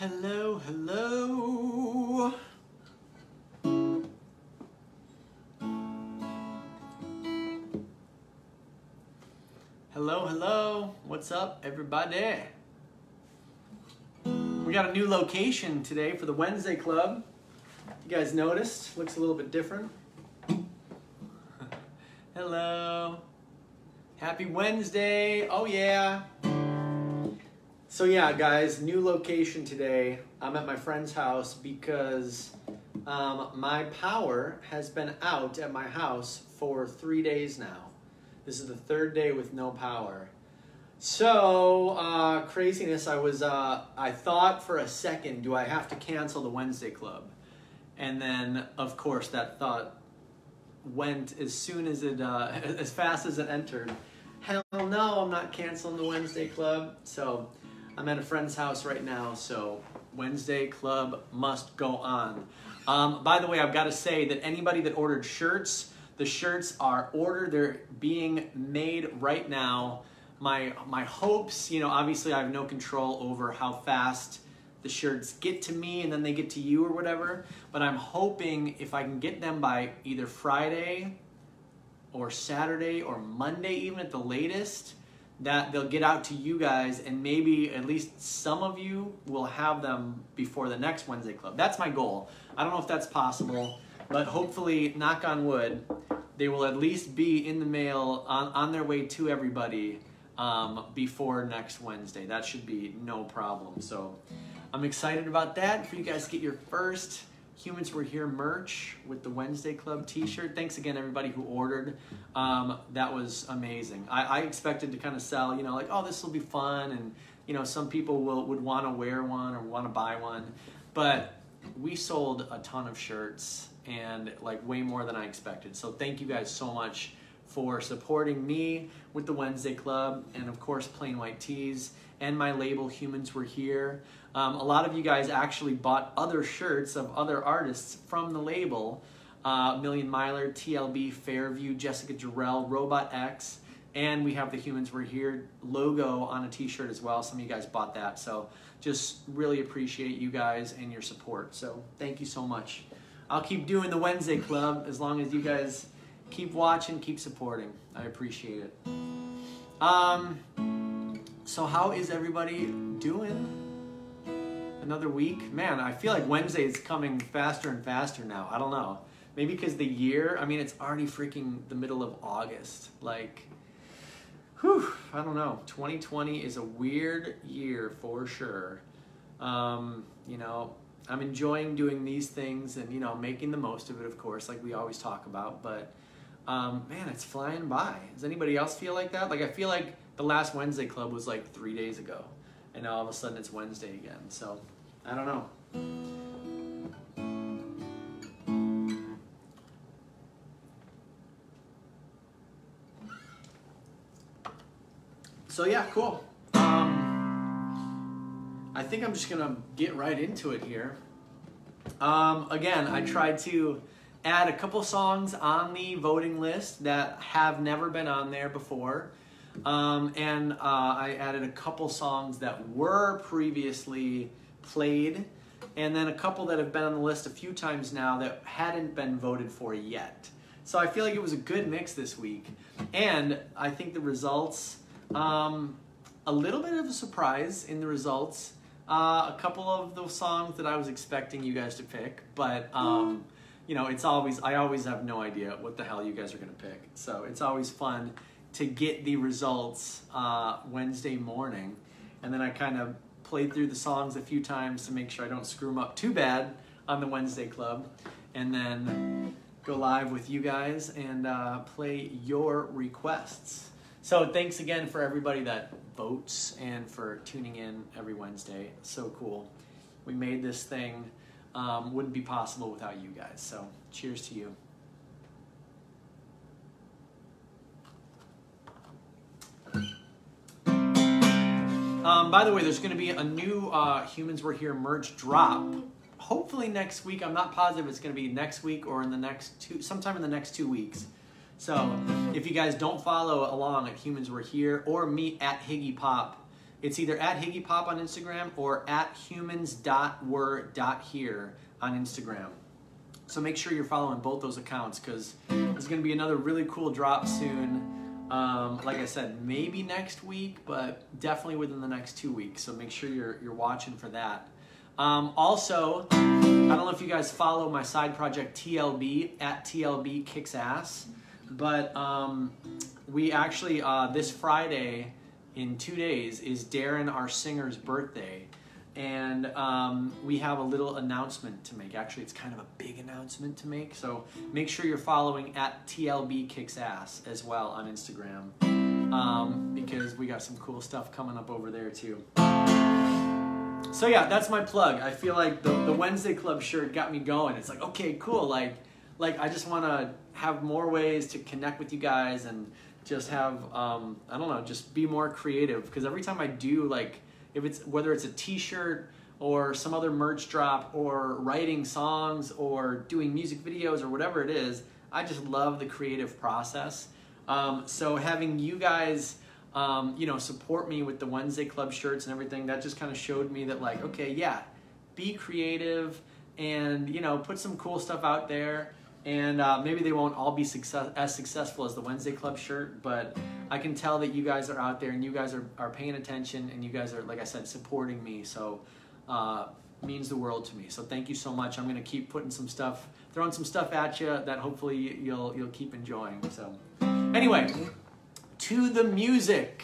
Hello, hello. Hello, hello. What's up, everybody? We got a new location today for the Wednesday Club. You guys noticed? Looks a little bit different. Hello. Happy Wednesday. Oh, yeah. So yeah, guys, new location today. I'm at my friend's house because my power has been out at my house for 3 days now. This is the third day with no power. So craziness. I thought for a second, do I have to cancel the Wednesday Club? And then, of course, that thought went as soon as it, as fast as it entered. Hell no, I'm not canceling the Wednesday Club. So I'm at a friend's house right now, so Wednesday Club must go on. By the way, I've got to say that anybody that ordered shirts, the shirts are ordered. They're being made right now. My hopes, you know, obviously I have no control over how fast the shirts get to me and then they get to you or whatever, but I'm hoping if I can get them by either Friday or Saturday or Monday even at the latest, that they'll get out to you guys and maybe at least some of you will have them before the next Wednesday Club. That's my goal. I don't know if that's possible, but hopefully, knock on wood, they will at least be in the mail on their way to everybody before next Wednesday. That should be no problem. So I'm excited about that. For you guys to get your first Humans Were Here merch with the Wednesday Club t-shirt. Thanks again, everybody who ordered. That was amazing. I expected to kind of sell, you know, like, oh, this will be fun. And, you know, some people would want to wear one or want to buy one. But we sold a ton of shirts and like way more than I expected. So thank you guys so much for supporting me with the Wednesday Club and, of course, Plain White Tees and my label Humans Were Here. A lot of you guys actually bought other shirts of other artists from the label. Million Miler, TLB, Fairview, Jessica Jarrell, Robot X, and we have the Humans Were Here logo on a t-shirt as well. Some of you guys bought that. So just really appreciate you guys and your support. So thank you so much. I'll keep doing the Wednesday Club as long as you guys keep watching, keep supporting. I appreciate it. So how is everybody doing? Another week? Man, I feel like Wednesday is coming faster and faster now. I don't know. Maybe because the year, I mean, it's already freaking the middle of August. Like, whew, I don't know. 2020 is a weird year for sure. You know, I'm enjoying doing these things and, you know, making the most of it, of course, like we always talk about. But, man, it's flying by. Does anybody else feel like that? Like, I feel like the last Wednesday Club was like 3 days ago. And now all of a sudden it's Wednesday again. So, I don't know. So yeah, cool. I think I'm just gonna get right into it here. Again, I tried to add a couple songs on the voting list that have never been on there before. And I added a couple songs that were previously played, and then a couple that have been on the list a few times now that hadn't been voted for yet. So I feel like it was a good mix this week, and I think the results, a little bit of a surprise in the results. A couple of those songs that I was expecting you guys to pick, but you know, I always have no idea what the hell you guys are gonna pick. So it's always fun to get the results Wednesday morning, and then I kind of played through the songs a few times to make sure I don't screw them up too bad on the Wednesday Club, and then go live with you guys and play your requests. So thanks again for everybody that votes and for tuning in every Wednesday. So cool. We made this thing, wouldn't be possible without you guys. So cheers to you. By the way, there's going to be a new Humans Were Here merch drop. Hopefully next week. I'm not positive it's going to be next week or in the next sometime in the next 2 weeks. So if you guys don't follow along at Humans Were Here or me at Higgy Pop It's either at HiggyPop on Instagram or at humans.were.here on Instagram. So make sure you're following both those accounts, because there's going to be another really cool drop soon. Like I said, maybe next week, but definitely within the next 2 weeks. So make sure you're watching for that. Also, I don't know if you guys follow my side project TLB, at TLB Kicks Ass, but we actually, this Friday in 2 days is Darren, our singer's birthday. And we have a little announcement to make. Actually, it's kind of a big announcement to make. So make sure you're following at TLB Kicks Ass as well on Instagram, because we got some cool stuff coming up over there too. So yeah, that's my plug. I feel like the Wednesday Club shirt got me going. It's like, okay, cool. Like I just want to have more ways to connect with you guys and just have, I don't know, just be more creative. Because every time I do, like, whether it's a t-shirt or some other merch drop or writing songs or doing music videos or whatever it is, I just love the creative process. So having you guys, you know, support me with the Wednesday Club shirts and everything, that just kind of showed me that, like, okay, yeah, be creative and, you know, put some cool stuff out there. And maybe they won't all be as successful as the Wednesday Club shirt, but I can tell that you guys are out there and you guys are paying attention and you guys are, like I said, supporting me. So means the world to me. So thank you so much. I'm going to keep putting some stuff, throwing some stuff at you that hopefully you'll keep enjoying. So anyway, to the music.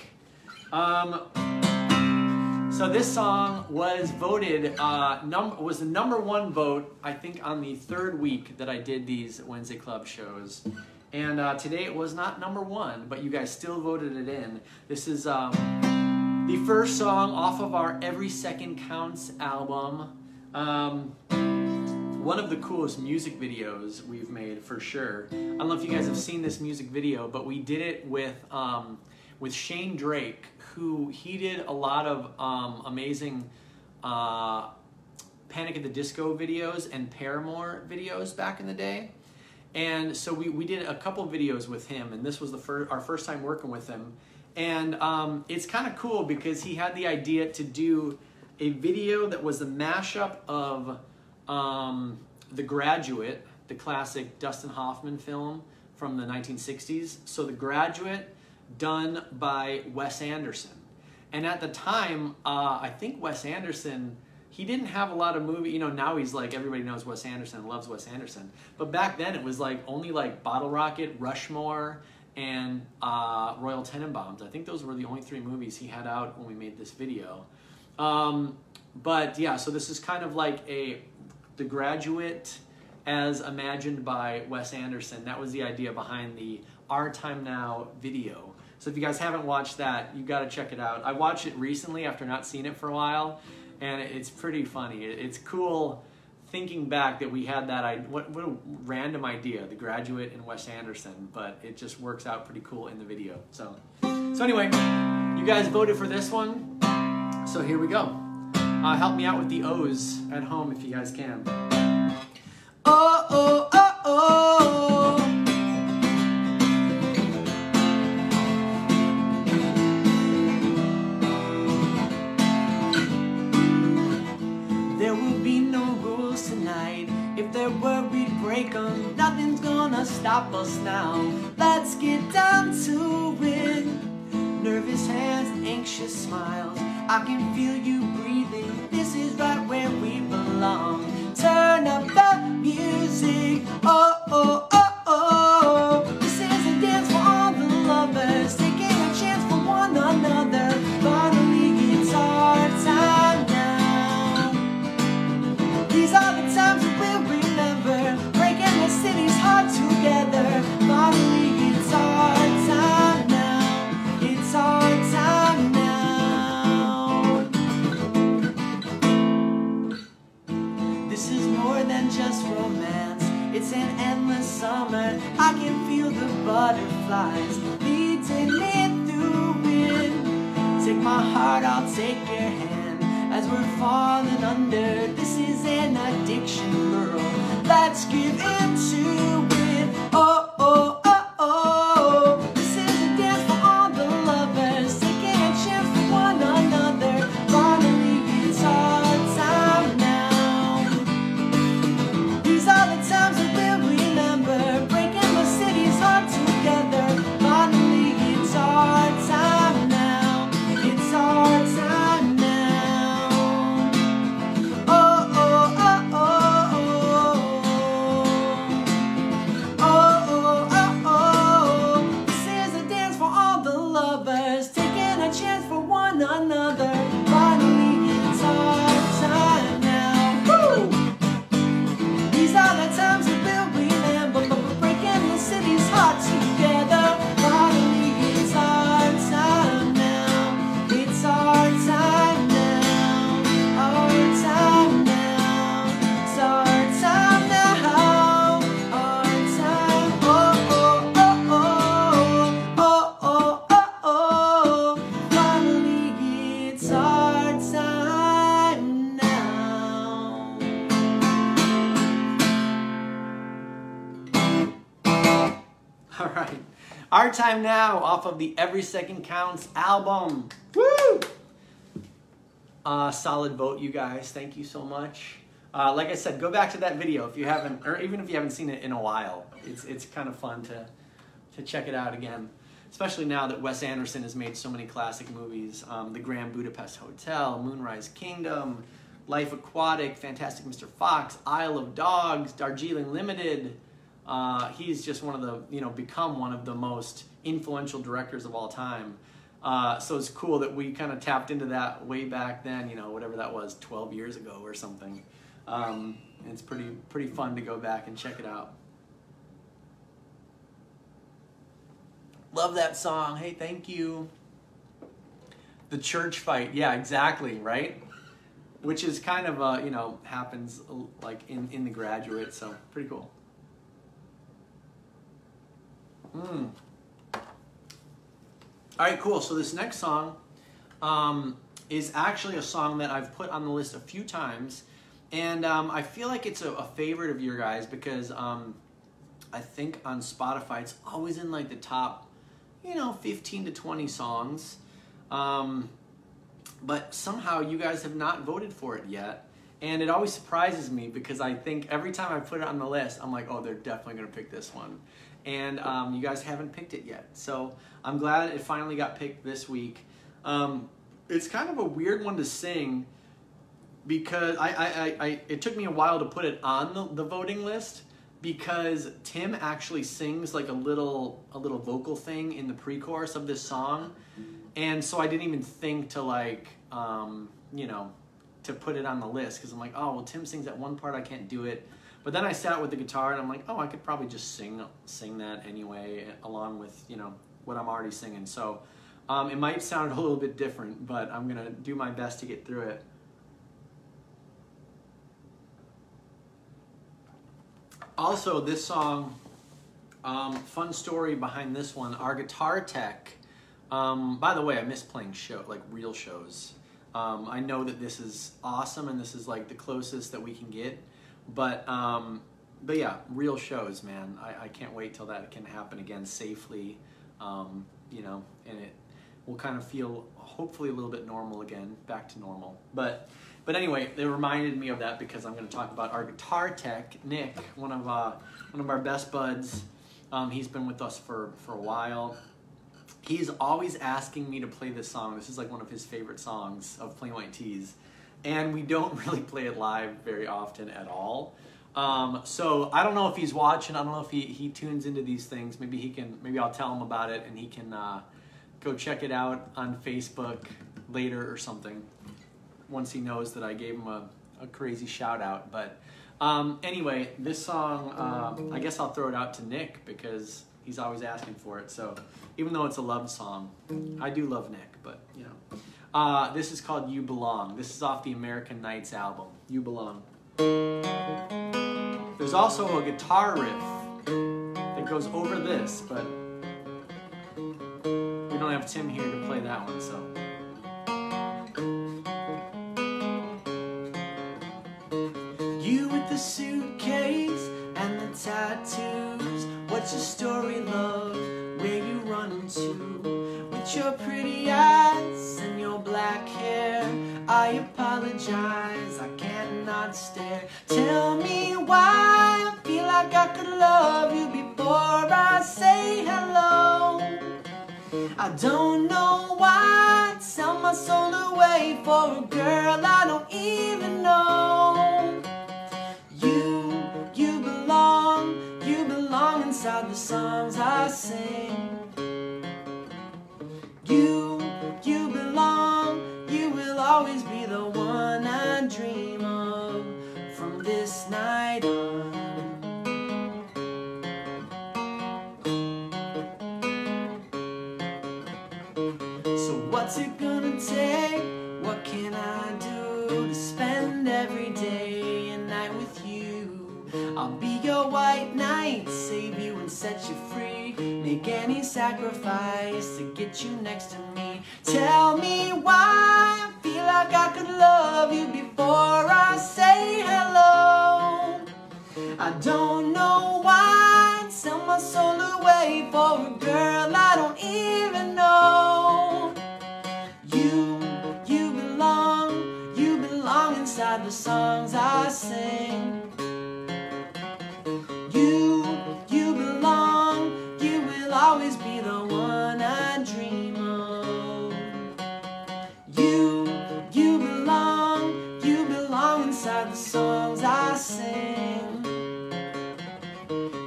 So this song was voted, was the #1 vote, I think, on the 3rd week that I did these Wednesday Club shows. And today it was not #1, but you guys still voted it in. This is the first song off of our Every Second Counts album. One of the coolest music videos we've made, for sure. I don't know if you guys have seen this music video, but we did it with Shane Drake, who he did a lot of amazing Panic at the Disco videos and Paramore videos back in the day. And so we did a couple videos with him, and this was our first time working with him. And it's kind of cool because he had the idea to do a video that was a mashup of The Graduate, the classic Dustin Hoffman film from the 1960s. So The Graduate, done by Wes Anderson. And at the time, I think Wes Anderson, he didn't have a lot of movie, you know, now he's like, everybody knows Wes Anderson, loves Wes Anderson. But back then it was like only like Bottle Rocket, Rushmore, and Royal Tenenbaums. I think those were the only 3 movies he had out when we made this video. But yeah, so this is kind of like The Graduate as imagined by Wes Anderson. That was the idea behind the Our Time Now video. So if you guys haven't watched that, you got to check it out. I watched it recently after not seeing it for a while, and it's pretty funny. It's cool thinking back that we had that. What a random idea, The Graduate and Wes Anderson, but it just works out pretty cool in the video. So anyway, you guys voted for this one, so here we go. Help me out with the O's at home if you guys can. Oh, oh, oh, oh. There will be no rules tonight. If there were, we'd break them. Nothing's gonna stop us now. Let's get down to it. Nervous hands, anxious smiles. I can feel you breathing. This is right where we belong. Turn up the music. Oh, oh, oh, oh. This is a dance for all the lovers, taking a chance for one another. Finally, it's our time now. These are the times that we'll remember, breaking the city's heart together. Finally, it's our time now. It's our time now. This is more than just romance. It's an endless summer. I can feel the butterflies leading me through it. Take my heart, I'll take your hand as we're falling under. This is an addiction, girl. Let's give into it. Oh, oh, oh, oh. This is a dance for all the lovers, taking a chance for one another. Our Time Now off of the Every Second Counts album. Woo! Solid vote, you guys. Thank you so much. Like I said, go back to that video if you haven't, or even if you haven't seen it in a while. It's kind of fun to check it out again, especially now that Wes Anderson has made so many classic movies. The Grand Budapest Hotel, Moonrise Kingdom, Life Aquatic, Fantastic Mr. Fox, Isle of Dogs, Darjeeling Limited. He's just one of the, become one of the most influential directors of all time. So it's cool that we kind of tapped into that way back then, whatever that was, 12 years ago or something. It's pretty fun to go back and check it out. Love that song. Hey, thank you. The church fight. Yeah, exactly, right? Which is kind of, happens like in The Graduate, so pretty cool. All right, cool. So this next song is actually a song that I've put on the list a few times, and I feel like it's a favorite of your guys because I think on Spotify it's always in like the top, 15 to 20 songs, but somehow you guys have not voted for it yet, and it always surprises me because I think every time I put it on the list, I'm like, oh, they're definitely gonna pick this one. And you guys haven't picked it yet. So I'm glad it finally got picked this week. It's kind of a weird one to sing because it took me a while to put it on the voting list because Tim actually sings like a little vocal thing in the pre-chorus of this song. And so I didn't even think to like, to put it on the list because I'm like, oh, well, Tim sings that one part, I can't do it. But then I sat with the guitar and I'm like, oh, I could probably just sing that anyway, along with, what I'm already singing. So it might sound a little bit different, but I'm going to do my best to get through it. Also, this song, fun story behind this one, our guitar tech, by the way, I miss playing real shows. I know that this is awesome and this is like the closest that we can get. But yeah, real shows, man. I can't wait till that can happen again safely, and it will kind of feel hopefully a little bit normal again, back to normal. But anyway, it reminded me of that because I'm going to talk about our guitar tech, Nick, one of our best buds. He's been with us for a while. He's always asking me to play this song. This is like one of his favorite songs of Plain White T's. And we don't really play it live very often at all. So I don't know if he's watching. I don't know if he tunes into these things. Maybe I'll tell him about it and he can go check it out on Facebook later or something once he knows that I gave him a crazy shout out. But anyway, this song, I guess I'll throw it out to Nick because he's always asking for it. So even though it's a love song, I do love Nick, but this is called You Belong. This is off the American Nights album, You Belong. There's also a guitar riff that goes over this, but we don't have Tim here to play that one, so. You with the suitcase and the tattoos. What's your story, love? Where you running to? With your pretty eyes and your black hair, I apologize, I cannot stare. Tell me why I feel like I could love you before I say hello. I don't know why I'd sell my soul away for a girl I don't even know. You belong inside the songs I sing. You belong, you will always be the one I dream of from this night on. So what's it gonna take? What can I do to spend every day and night with you? I'll be your white knight, save you and set you free. Make any sacrifice to get you next to me. Tell me why I feel like I could love you before I say hello. I don't know why I'd sell my soul away for a girl the songs I sing. You belong, you will always be the one I dream of. You belong inside the songs I sing.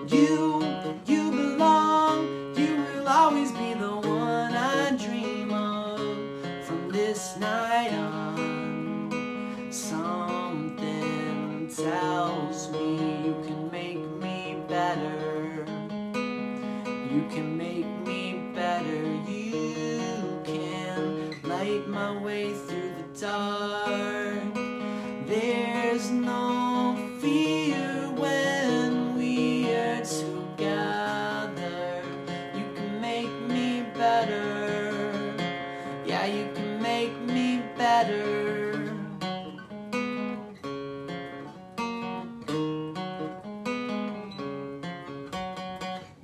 You belong, you will always be the one I dream of. From this night on, something tells me you can make me better. You can make me better. You can light my way through the dark. There's no fear when we are together. You can make me better. Yeah, you can make me better.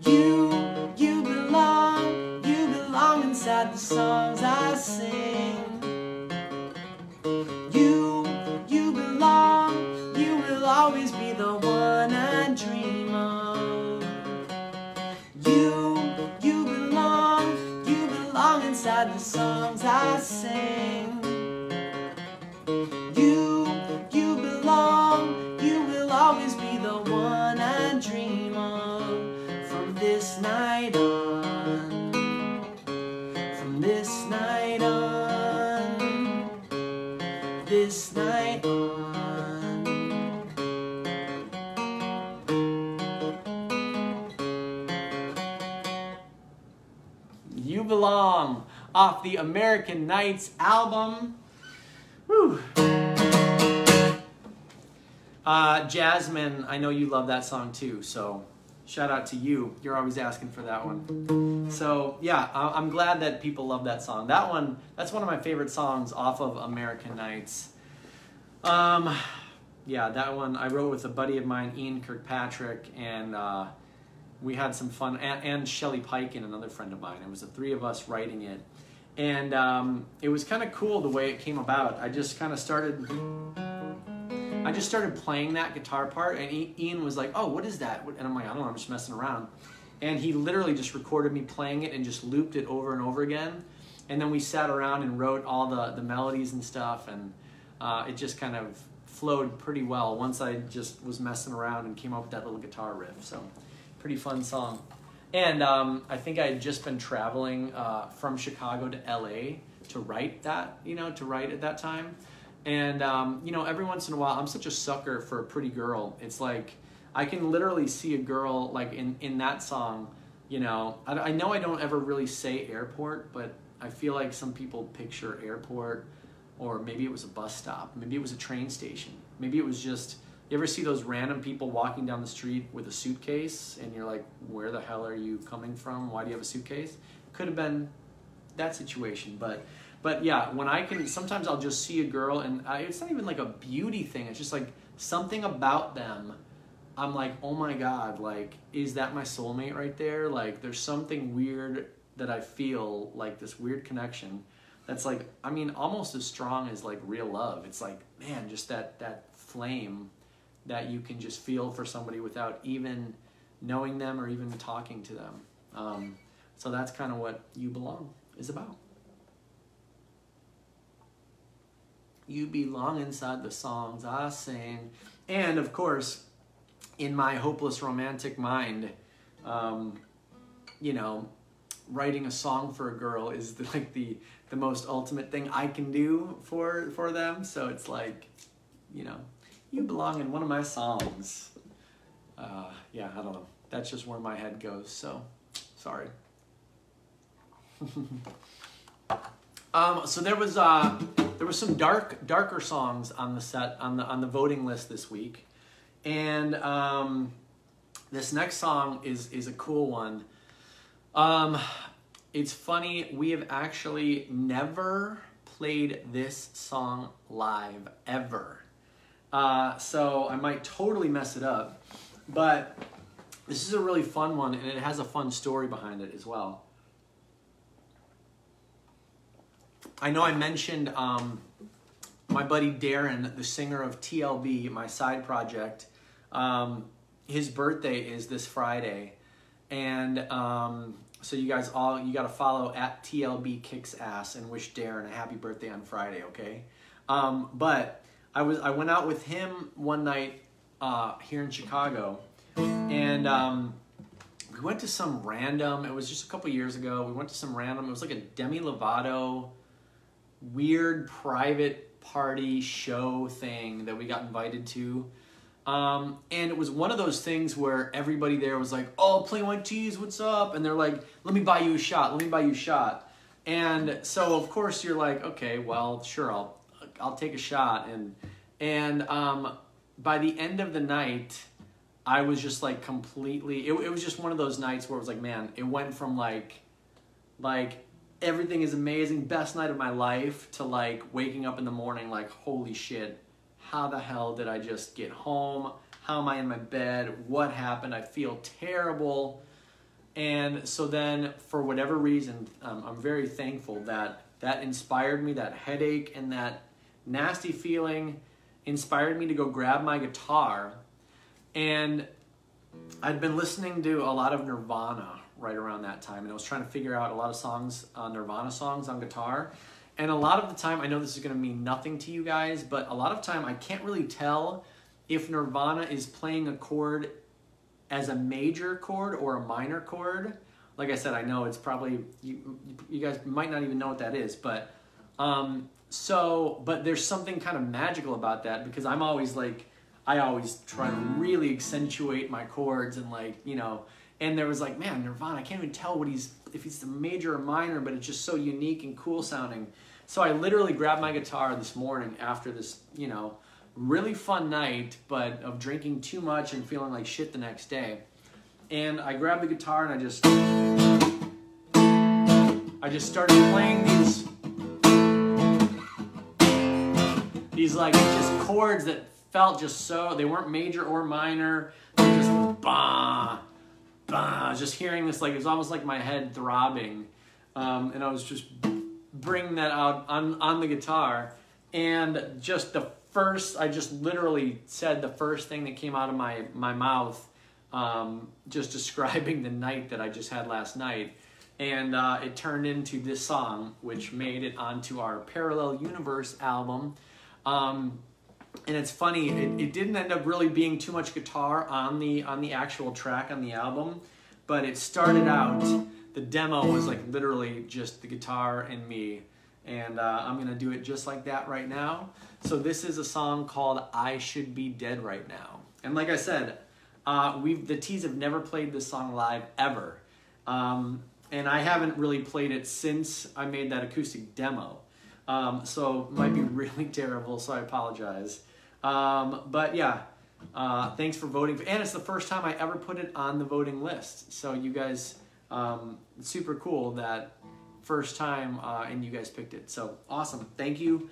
You belong inside the songs I sing. You belong, you will always be the one I dream of. You belong inside the songs I sing. You belong, you will always be the one I dream of. From this night on, from this night on, this night on. You Belong, off the American Nights album. Whew. Jasmine, I know you love that song too, so shout out to you. You're always asking for that one. So yeah, I'm glad that people love that song. That's one of my favorite songs off of American Nights. Yeah, that one I wrote with a buddy of mine, Ian Kirkpatrick, and we had some fun, and Shelley Pike and another friend of mine. It was the three of us writing it. And it was kind of cool the way it came about. I just started playing that guitar part, and Ian was like, "Oh, what is that?" And I'm like, "I don't know, I'm just messing around." And he literally just recorded me playing it and just looped it over and over again. And then we sat around and wrote all the melodies and stuff, and it just kind of flowed pretty well once I just was messing around and came up with that little guitar riff. So pretty fun song. And I think I had just been traveling from Chicago to LA to write that, at that time. And, every once in a while, I'm such a sucker for a pretty girl. It's like, I can literally see a girl, like, in that song, I know I don't ever really say airport, but I feel like some people picture airport, or maybe it was a bus stop, maybe it was a train station, maybe it was just, you ever see those random people walking down the street with a suitcase, and you're like, where the hell are you coming from? Why do you have a suitcase? Could have been that situation, but yeah, sometimes I'll just see a girl, and it's not even like a beauty thing, it's just like something about them. I'm like, oh my God, like, is that my soulmate right there? Like, there's something weird that I feel, like this weird connection that's like, almost as strong as like real love. It's like, man, just that flame that you can just feel for somebody without even knowing them or even talking to them. So that's kind of what You Belong is about. You belong inside the songs I sing. And of course, in my hopeless romantic mind, writing a song for a girl is the most ultimate thing I can do for them. So it's like, you belong in one of my songs. Yeah, I don't know. That's just where my head goes. So, sorry. So there was some darker songs on the set on the voting list this week, and this next song is a cool one. It's funny, we have actually never played this song live ever. So I might totally mess it up, but this is a really fun one, and it has a fun story behind it as well. I know I mentioned my buddy Darren, the singer of TLB, my side project, his birthday is this Friday. And so you guys you got to follow at TLB Kicks Ass and wish Darren a happy birthday on Friday, okay? But I went out with him one night here in Chicago, and we went to some random, it was just a couple years ago, we went to some random, it was like a Demi Lovato weird private party show thing that we got invited to. And it was one of those things where everybody there was like, oh, Plain White Tees, what's up? And they're like, let me buy you a shot, let me buy you a shot. And so of course you're like, okay, well, sure, I'll take a shot. And by the end of the night, I was just like completely, it was just one of those nights where it was like, man, it went from like everything is amazing, best night of my life, to like waking up in the morning like, holy shit, how the hell did I just get home? How am I in my bed? What happened? I feel terrible. And so then for whatever reason, I'm very thankful that inspired me, that headache and that nasty feeling inspired me to go grab my guitar. And I'd been listening to a lot of Nirvana right around that time, and I was trying to figure out a lot of songs, Nirvana songs on guitar. And a lot of the time, I know this is going to mean nothing to you guys, but a lot of time I can't really tell if Nirvana is playing a chord as a major chord or a minor chord. Like I said, I know it's probably, you guys might not even know what that is, but but there's something kind of magical about that, because I'm always like, I always try to really accentuate my chords and like, you know, and there was like, man, Nirvana, I can't even tell if he's a major or minor, but it's just so unique and cool sounding. So I literally grabbed my guitar this morning after this, you know, really fun night, but of drinking too much and feeling like shit the next day. And I grabbed the guitar and I just started playing these like just chords that felt just so, they weren't major or minor, they were just bah, bah, just hearing this, like it was almost like my head throbbing, and I was just bringing that out on the guitar, and just I just literally said the first thing that came out of my mouth, just describing the night that I just had last night, and it turned into this song, which made it onto our Parallel Universe album. And it's funny, it didn't end up really being too much guitar on the actual track on the album, but it started out, the demo was like literally just the guitar and me, and I'm gonna do it just like that right now. So this is a song called I Should Be Dead Right Now. And like I said, the Tees have never played this song live ever, and I haven't really played it since I made that acoustic demo. So it might be really terrible, so I apologize. But yeah, thanks for voting. And it's the first time I ever put it on the voting list. So you guys, it's super cool that first time, and you guys picked it. So awesome. Thank you.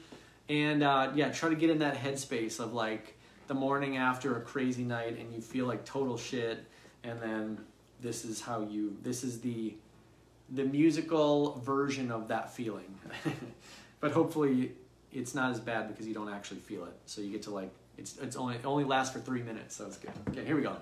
And yeah, try to get in that headspace of like the morning after a crazy night and you feel like total shit. And then this is the musical version of that feeling. But hopefully it's not as bad because you don't actually feel it. So you get to like, it only lasts for 3 minutes, so it's good. Okay, here we go.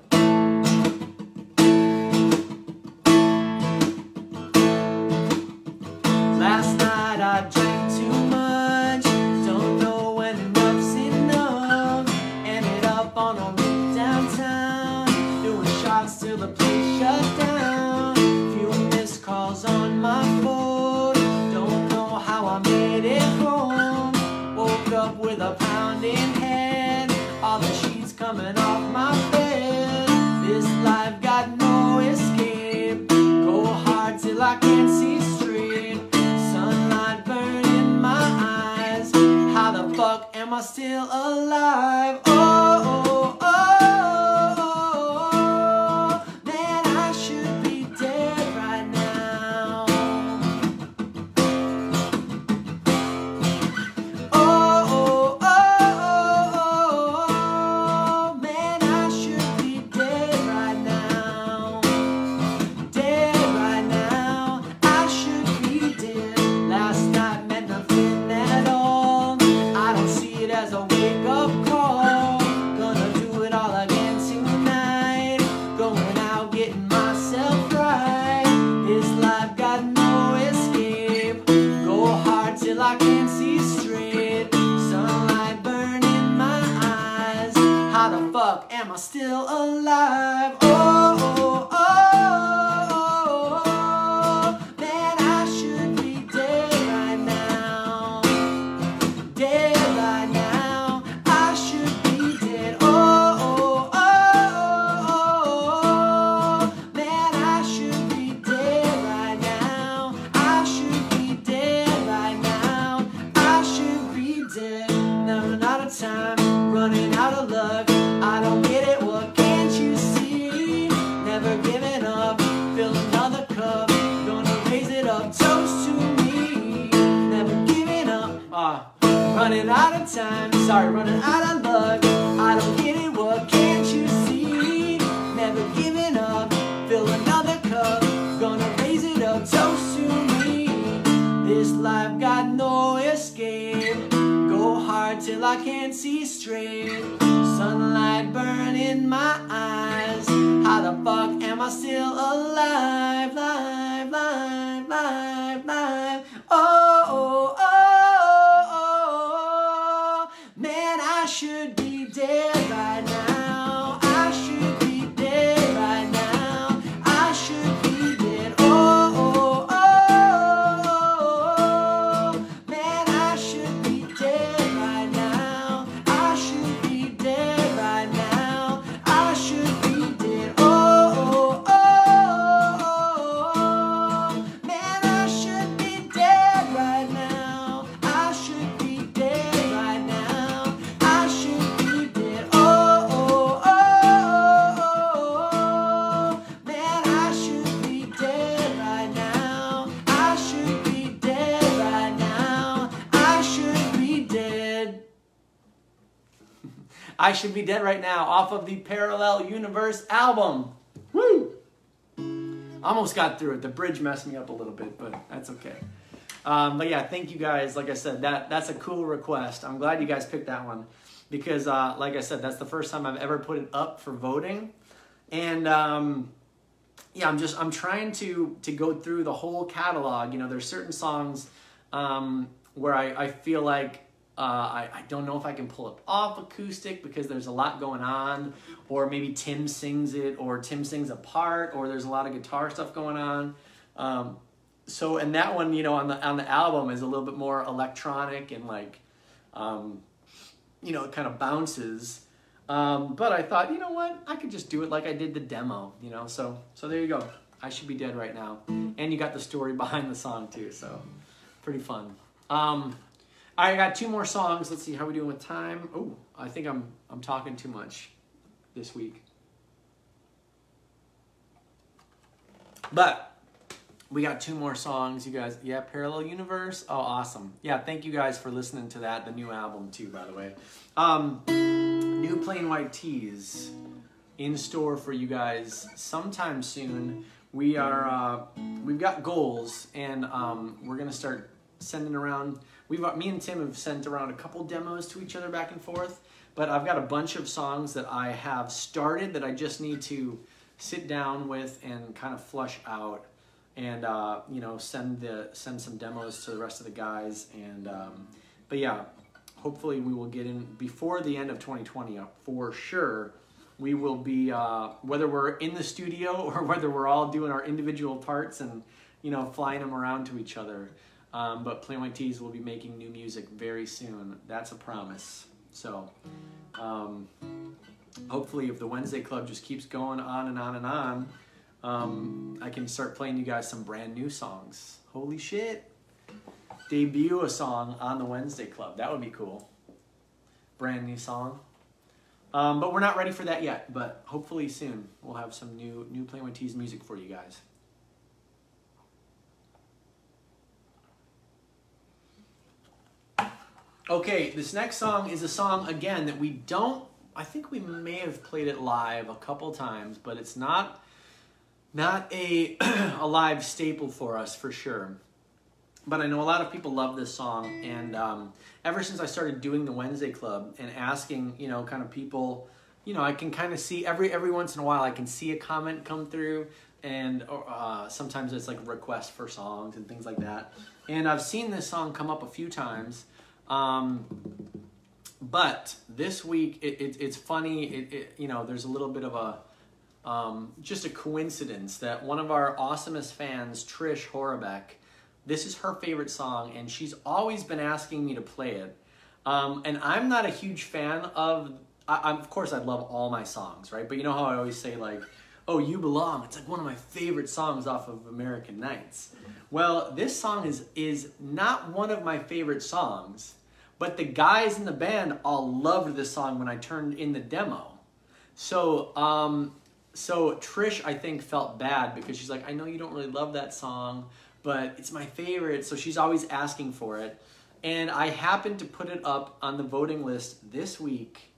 Last night I drank too much, don't know when enough's enough. Ended up on a roof downtown, doing shots till the place shut down. Few missed calls on my phone, don't know how I made it home. Woke up with a pounding head, all the sheets coming off my bed. This life got no escape, go hard till I can't see straight. Sunlight burning my eyes, how the fuck am I still alive? Oh, oh, oh, oh, man, I should be dead right now. Oh, oh, oh, oh, man, I should be dead right now. Dead right now, I should be dead. Last night meant nothing at all, I don't see running out of time, sorry, running out of luck. I don't get it, what can't you see? Never giving up, fill another cup, gonna raise it up, toast to me. This life got no escape, go hard till I can't see straight. Sunlight burning my eyes, how the fuck am I still alive? Live, live, live, live. Oh, oh, oh, oh, oh. Man, I should be dead right now. I should be dead right now. I should be dead. Oh, oh, oh, oh, oh. Man, I should be dead right now. I should be dead right now. I should be dead. Oh, oh, oh, oh. Man, I should be dead right now. I should be dead right now. I should be dead. Oh, oh, oh, oh. Man, I should be dead right now. I should be dead right now. I should be dead. I Should Be Dead Right Now, off of the Parallel Universe album. Woo! Almost got through it. The bridge messed me up a little bit, but that's okay. But yeah, thank you guys. Like I said, that's a cool request. I'm glad you guys picked that one because, like I said, that's the first time I've ever put it up for voting. And yeah, I'm trying to go through the whole catalog. You know, there's certain songs where I feel like I don't know if I can pull it off acoustic because there's a lot going on, or maybe Tim sings it, or Tim sings a part, or there's a lot of guitar stuff going on. So, and that one, you know, on the album is a little bit more electronic and like, you know, it kind of bounces. But I thought, you know what, I could just do it like I did the demo, you know. So there you go. I Should Be Dead Right Now, and you got the story behind the song too. So pretty fun. I got two more songs. Let's see how we doing with time. Oh, I think I'm talking too much this week. But we got two more songs, you guys. Yeah, Parallel Universe. Oh, awesome. Yeah, thank you guys for listening to that. The new album too, by the way. New Plain White Tees in store for you guys sometime soon. We've got goals, and we're gonna start sending around. Me and Tim have sent around a couple demos to each other back and forth, but I've got a bunch of songs that I have started that I just need to sit down with and kind of flush out, and you know, send some demos to the rest of the guys. And but yeah, hopefully we will get in before the end of 2020 for sure. We will be whether we're in the studio or whether we're all doing our individual parts and, you know, flying them around to each other. But Plain White Tees will be making new music very soon. That's a promise. So hopefully if the Wednesday Club just keeps going on and on and on, I can start playing you guys some brand new songs. Holy shit. Debut a song on the Wednesday Club. That would be cool. Brand new song. But we're not ready for that yet. But hopefully soon we'll have some new Plain White Tees music for you guys. Okay, this next song is a song, again, that I think we may have played it live a couple times, but it's not a live staple for us, for sure. But I know a lot of people love this song, and ever since I started doing the Wednesday Club and asking, you know, kind of people, you know, I can kind of see, every once in a while, I can see a comment come through, and sometimes it's like requests for songs and things like that. And I've seen this song come up a few times. But this week it's funny. You know, there's a little bit of a just a coincidence that one of our awesomest fans, Trish Horribek, this is her favorite song, and she's always been asking me to play it. And I'm not a huge fan of. Of course, I love all my songs, right? But you know how I always say, like, "Oh, You Belong." It's like one of my favorite songs off of American Nights. Well, this song is not one of my favorite songs. But the guys in the band all loved this song when I turned in the demo. So Trish, I think, felt bad because she's like, I know you don't really love that song, but it's my favorite. So she's always asking for it. And I happened to put it up on the voting list this week,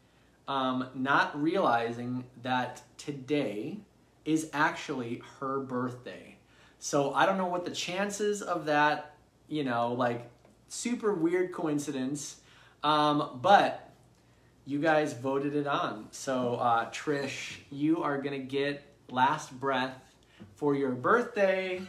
not realizing that today is actually her birthday. So I don't know what the chances of that, you know, like super weird coincidence, but you guys voted it on. So Trish, you are gonna get Last Breath for your birthday.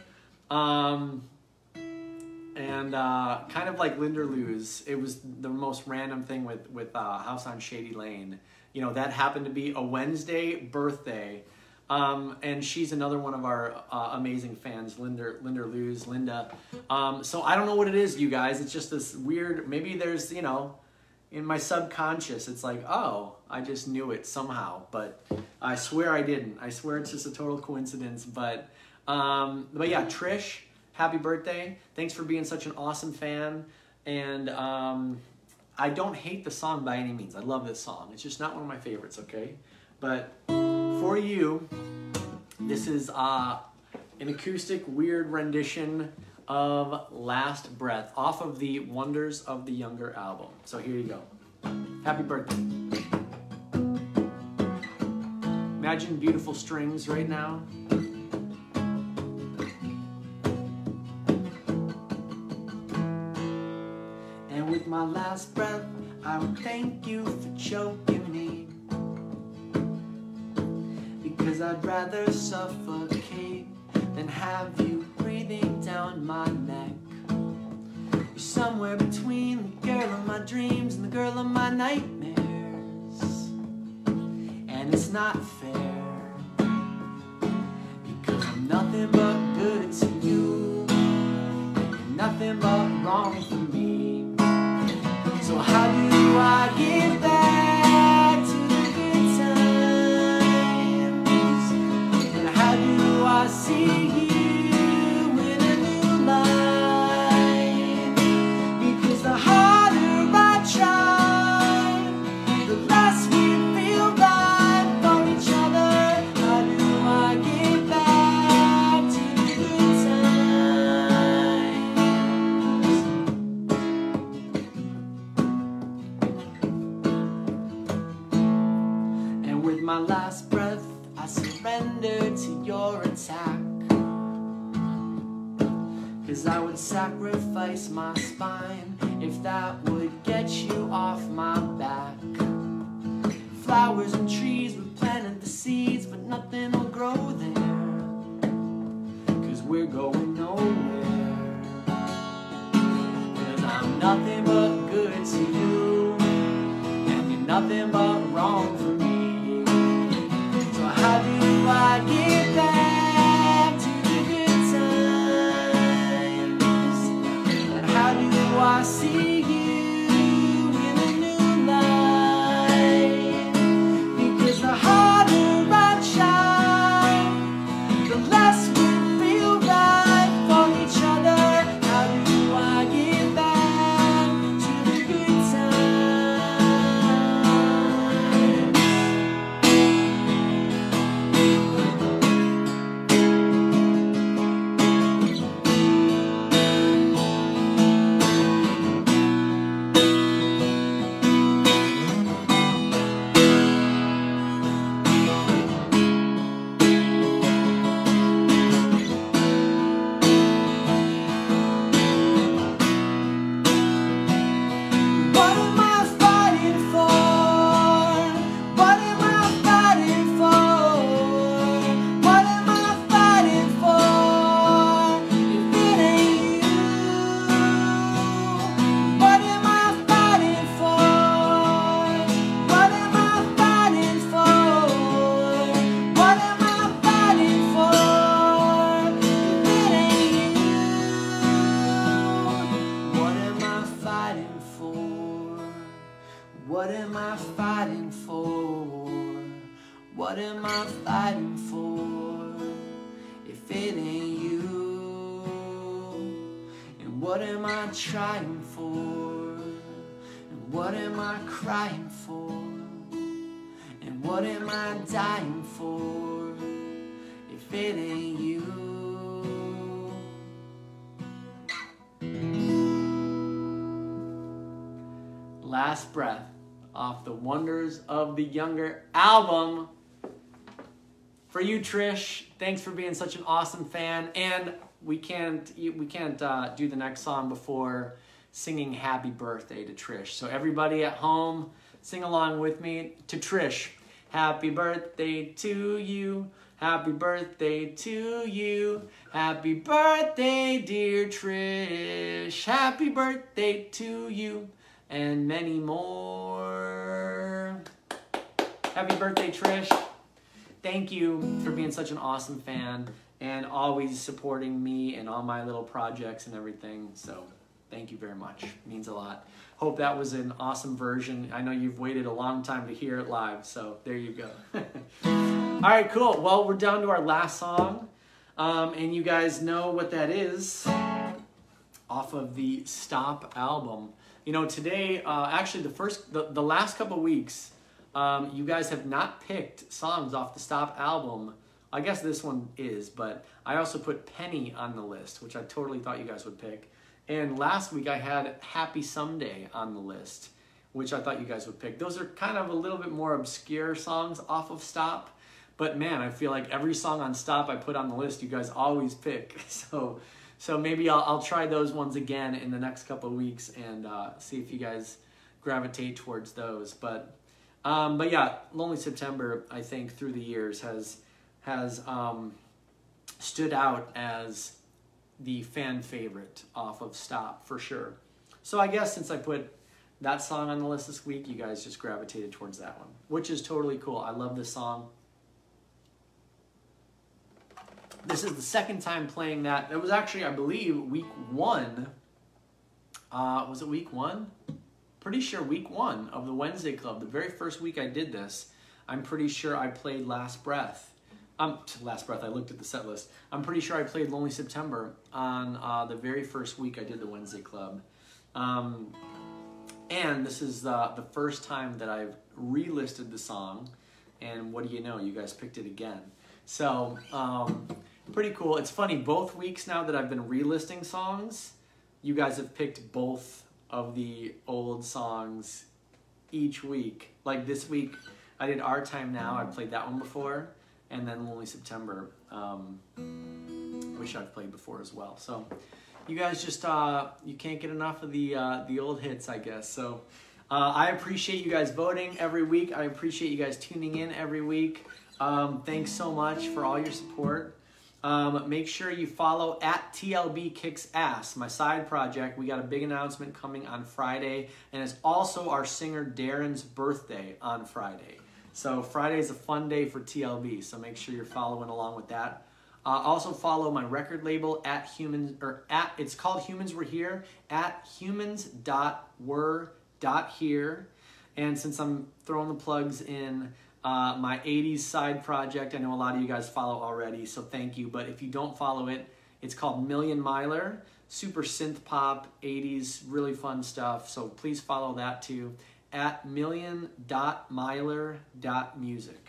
And kind of like Linda Lou's, it was the most random thing with House on Shady Lane. You know, that happened to be a Wednesday birthday. And she's another one of our amazing fans, Linda Lou's, Linda. So I don't know what it is, you guys. It's just this weird, maybe there's, you know, in my subconscious, it's like, oh, I just knew it somehow. But I swear I didn't. I swear it's just a total coincidence. But yeah, Trish, happy birthday. Thanks for being such an awesome fan. And I don't hate the song by any means. I love this song. It's just not one of my favorites, okay? But for you, this is an acoustic weird rendition of Last Breath off of the Wonders of the Younger album. So here you go. Happy birthday. Imagine beautiful strings right now. And with my last breath, I would thank you for choking me, because I'd rather suffocate than have you breathing down my neck. You're somewhere between the girl of my dreams and the girl of my nightmares, and it's not fair, because I'm nothing but good to you, and you're nothing but wrong for me. So how do I get back to the good times? And how do I see you in a new light? Because the harder I try, the less we feel right for each other. How do I get back to the good times? And with my last breath, I surrender to your attack, 'cause I would sacrifice my spine if that would get you off my back. Flowers and trees, we planted the seeds, but nothing will grow there, 'cause we're going nowhere. 'Cause I'm nothing but good to you, and you're nothing but wrong for me. So how do I get back to the good times? And how do I see you in a new light? Because the harder I try, the less we feel right for each other. How do I get back to the good times? What am I fighting for? What am I fighting for? What am I fighting for if it ain't you? What am I fighting for? What am I fighting for? What am I fighting for if it ain't you? What am I fighting for? What am I fighting for? What am I fighting for if it ain't you? And what am I trying for? And what am I crying for? And what am I dying for if it ain't you? Last Breath off the Wonders of the Younger album. For you, Trish, thanks for being such an awesome fan. And we can't do the next song before singing Happy Birthday to Trish. So everybody at home, sing along with me to Trish. Happy birthday to you. Happy birthday to you. Happy birthday, dear Trish. Happy birthday to you. And many more. Happy birthday, Trish. Thank you for being such an awesome fan and always supporting me and all my little projects and everything. So thank you very much. It means a lot. Hope that was an awesome version. I know you've waited a long time to hear it live, so there you go. All right, cool. Well, we're down to our last song, and you guys know what that is off of the Stop album. You know, today, actually the last couple weeks, you guys have not picked songs off the Stop album. I guess this one is, but I also put Penny on the list, which I totally thought you guys would pick. And last week I had Happy Someday on the list, which I thought you guys would pick. Those are kind of a little bit more obscure songs off of Stop, but man, I feel like every song on Stop I put on the list, you guys always pick. So maybe I'll try those ones again in the next couple of weeks and see if you guys gravitate towards those. But yeah, Lonely September, I think through the years has stood out as the fan favorite off of Stop for sure. So I guess since I put that song on the list this week, you guys just gravitated towards that one, which is totally cool. I love this song. This is the second time playing that. It was actually, I believe, week 1. Was it week 1? Pretty sure week 1 of the Wednesday Club, the very first week I did this, I'm pretty sure I played Last Breath. Last Breath, I looked at the set list. I'm pretty sure I played Lonely September on the very first week I did the Wednesday Club. And this is the first time that I've relisted the song, and what do you know, you guys picked it again. So, pretty cool. It's funny, both weeks now that I've been relisting songs, you guys have picked both of the old songs each week. Like this week, I did Our Time Now, I played that one before, and then Lonely September, which I've played before as well. So you guys just, you can't get enough of the old hits, I guess. So I appreciate you guys voting every week. I appreciate you guys tuning in every week. Thanks so much for all your support. Make sure you follow at TLB Kicks Ass, my side project. We got a big announcement coming on Friday, and it's also our singer Darren's birthday on Friday. So Friday is a fun day for TLB, so make sure you're following along with that. Also follow my record label at it's called Humans Were Here, at humans.were.here. And since I'm throwing the plugs in, my 80s side project, I know a lot of you guys follow already, so thank you. But if you don't follow it, it's called Million Miler, super synth pop, 80s, really fun stuff. So please follow that too, at million.miler.music.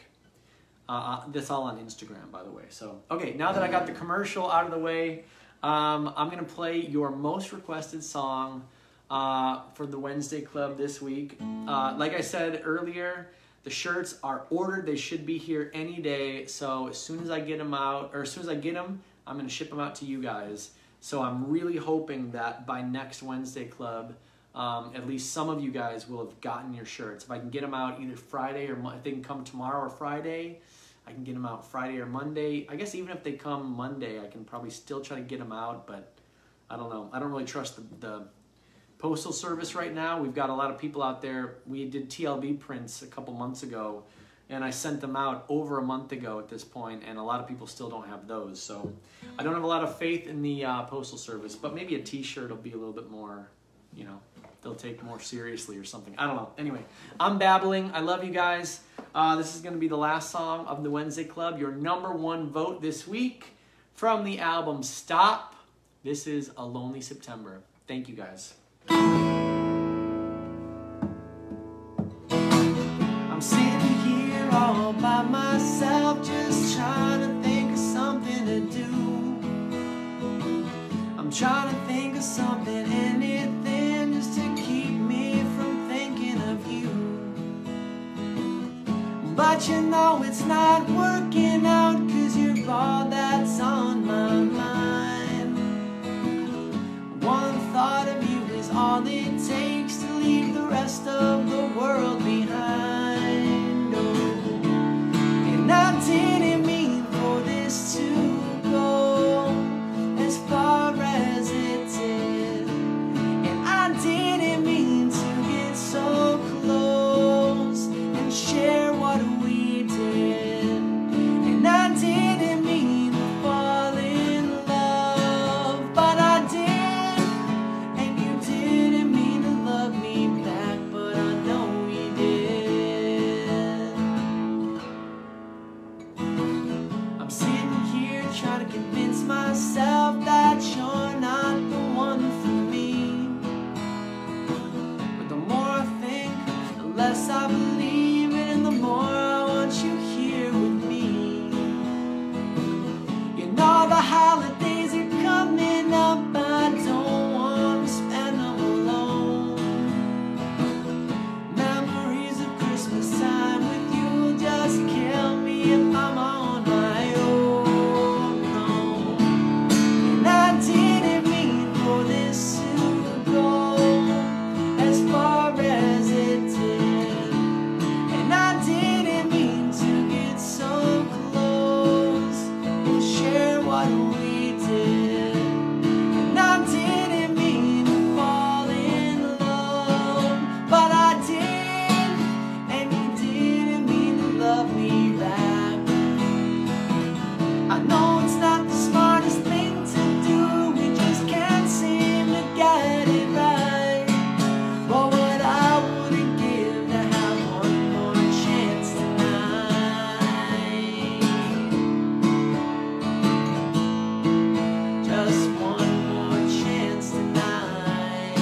That's all on Instagram, by the way. So, okay, now that I got the commercial out of the way, I'm going to play your most requested song for the Wednesday Club this week. Like I said earlier, the shirts are ordered. They should be here any day. So as soon as I get them out, or as soon as I get them, I'm going to ship them out to you guys. So I'm really hoping that by next Wednesday Club, at least some of you guys will have gotten your shirts. If I can get them out either Friday or if they can come tomorrow or Friday, I can get them out Friday or Monday. I guess even if they come Monday, I can probably still try to get them out, but I don't know. I don't really trust the Postal Service right now. We've got a lot of people out there. We did TLB prints a couple months ago, and I sent them out over a month ago at this point, and a lot of people still don't have those. So I don't have a lot of faith in the Postal Service, but maybe a t-shirt will be a little bit more, you know, they'll take more seriously or something. I don't know. Anyway, I'm babbling. I love you guys. This is going to be the last song of the Wednesday Club. Your #1 vote this week from the album Stop. This is A Lonely September. Thank you guys. I'm sitting here all by myself, just trying to think of something to do. I'm trying to think of something, anything, just to keep me from thinking But you know it's not working out, 'cause you're all that's on my mind. One thought of you is all it takes to leave the rest of the world behind. Oh, and I didn't mean for this to go as far as it did, and I didn't mean to get so close and share what we did, and I didn't mean to fall in love, but I did, and you didn't mean to love me back, but I know you did. I'm sitting here trying to convince myself that you're not the one for me, but the more I think, the less I believe it, and the more I want you here with me. You know the holidays are coming up, I don't want to spend them alone. Memories of Christmas time with you will just kill me if I'm on my own. No. And I didn't mean for this to go as far as it did, and I didn't mean to get so close and share what we did, and I didn't mean to fall in love, but I did, and you didn't mean to love me back. I know it's not the smartest thing to do, we just can't seem to get it right. But what I wouldn't give to have one more chance tonight. Just one more chance tonight.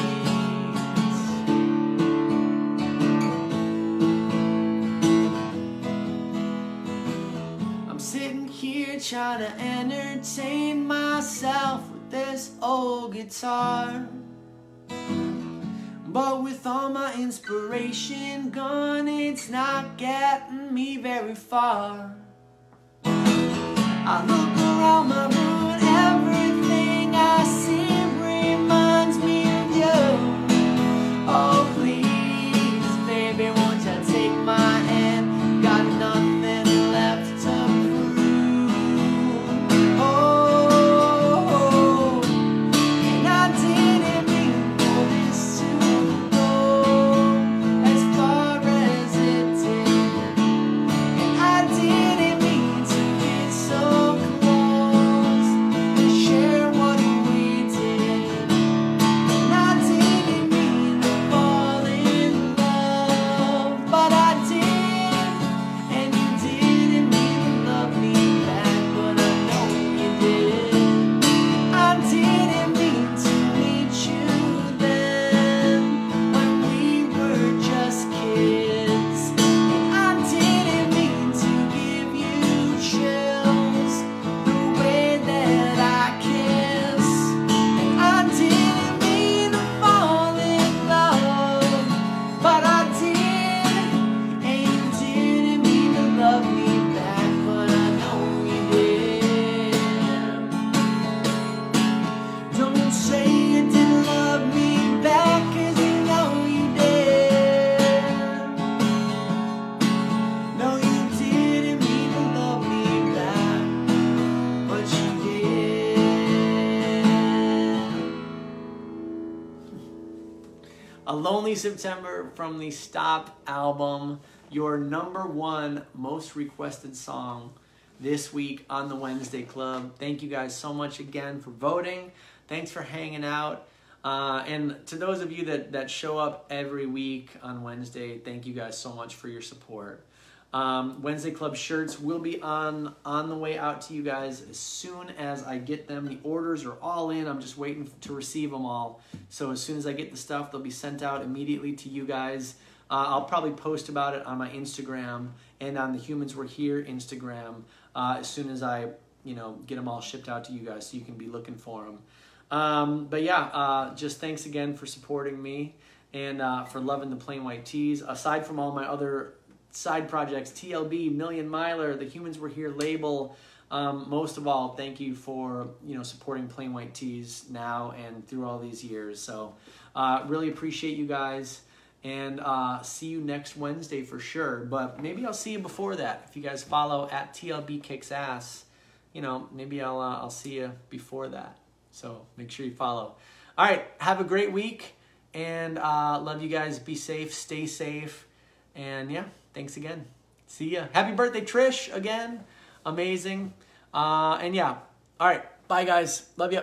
I'm sitting here trying to entertain myself with this old guitar, but with all my inspiration gone, it's not getting me very far. I look around my room and everything I see reminds me of you. Oh please, baby, won't you take my hand? Got nothing left to prove. Oh, and I didn't mean for this to go as far as it did, and I didn't mean to get so close and share what we did, and I didn't mean to fall in love, but I did, and you didn't mean to love me back, but I know you did. I didn't mean to meet you then when we were just kids, and I didn't mean to give you chills the way that I kiss, and I didn't mean to fall in love, but I did, and you didn't mean to love me back, but I know you did. Don't say you didn't love me back, 'cause you know you did. No, you didn't mean to love me back, but you did. A Lonely September from the Stop album, your #1 most requested song this week on the Wednesday Club. Thank you guys so much again for voting. Thanks for hanging out. And to those of you that show up every week on Wednesday, thank you guys so much for your support. Wednesday Club shirts will be on the way out to you guys as soon as I get them. The orders are all in. I'm just waiting to receive them all. So as soon as I get the stuff, they'll be sent out immediately to you guys. I'll probably post about it on my Instagram and on the Humans Were Here Instagram as soon as I get them all shipped out to you guys, so you can be looking for them. But yeah, just thanks again for supporting me and for loving the Plain White Tees. Aside from all my other side projects, TLB, Million Miler, the Humans Were Here label. Most of all, thank you for, supporting Plain White Tees now and through all these years. So really appreciate you guys, and see you next Wednesday for sure. But maybe I'll see you before that. If you guys follow at TLB Kicks Ass, maybe I'll see you before that. So make sure you follow. All right, have a great week, and love you guys. Be safe, stay safe, and yeah, thanks again. See ya. Happy birthday, Trish, again. Amazing. And yeah, all right, bye guys. Love you.